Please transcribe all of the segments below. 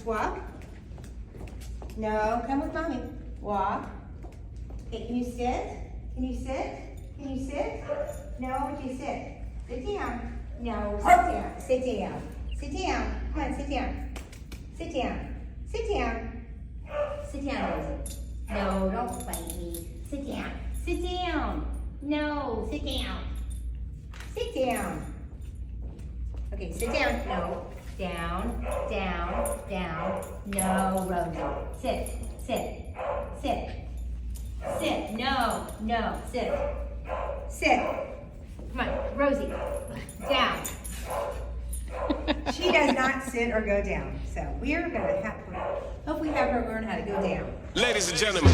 Let's walk. No, come with mommy. Walk. Okay, can you sit? Can you sit? Can you sit? No, would you sit? Sit down. No, sit down. Sit down. Sit down. Come on, sit down. Sit down. Sit down. Sit down, Rosie. No, don't bite me. Sit down. Sit down. No, sit down. Sit down. Okay, sit down. No. Down, down, down. No, Rosie. Sit, sit, sit. Sit. No, no, sit. Sit. Come on, Rosie. Down. She does not sit or go down. So we're going to hope we have her learn how to go down. Ladies and gentlemen.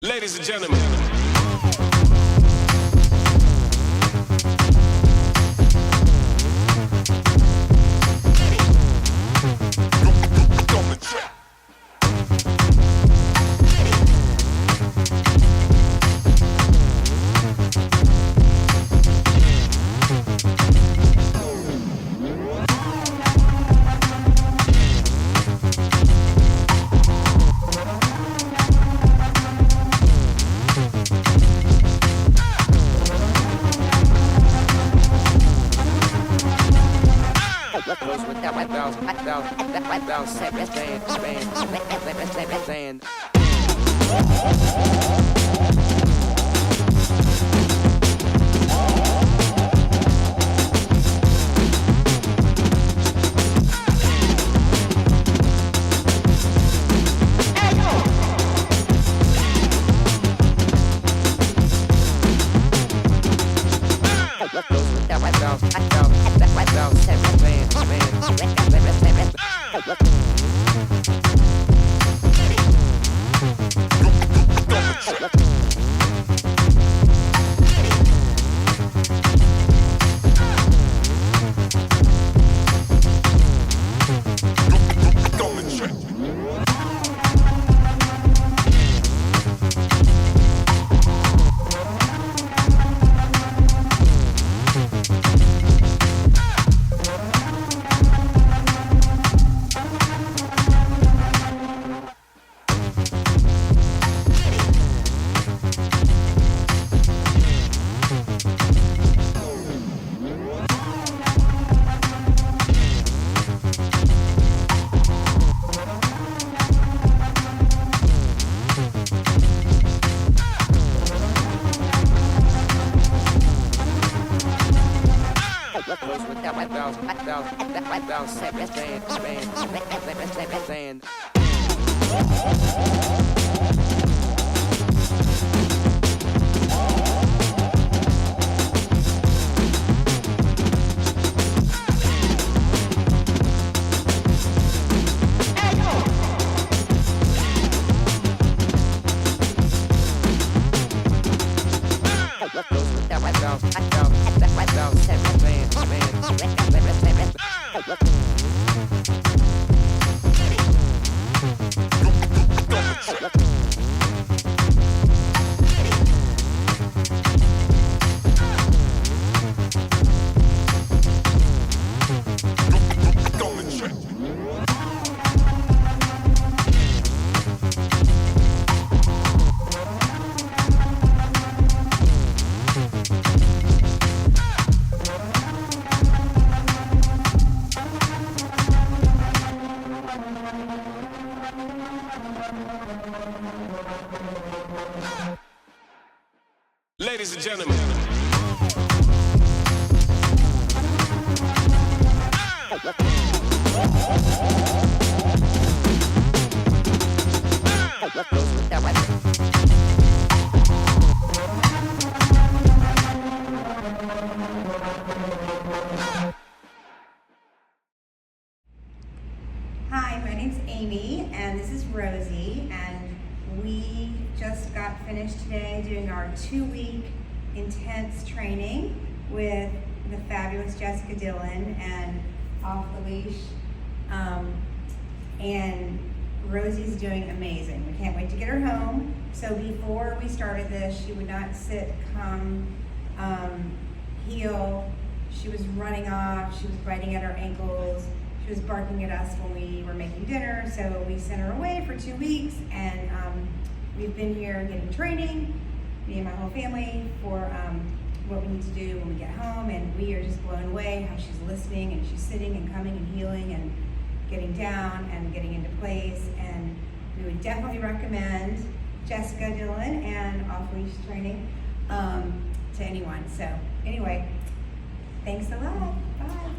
Ladies and gentlemen. Ladies and gentlemen. Hi, my name's Amy, and this is Rosie, and we just got finished today doing our 2-week intense training with the fabulous Jessica Dillon and Off the Leash. And Rosie's doing amazing. We can't wait to get her home. So before we started this, she would not sit, come, heel. She was running off. She was biting at her ankles. She was barking at us when we were making dinner. So we sent her away for 2 weeks, and we've been here getting training, me and my whole family, for what we need to do when we get home. And we are just blown away how she's listening, and she's sitting and coming and healing and getting down and getting into place. And we would definitely recommend Jessica Dillon and off-leash training to anyone. So anyway, thanks a lot. Bye.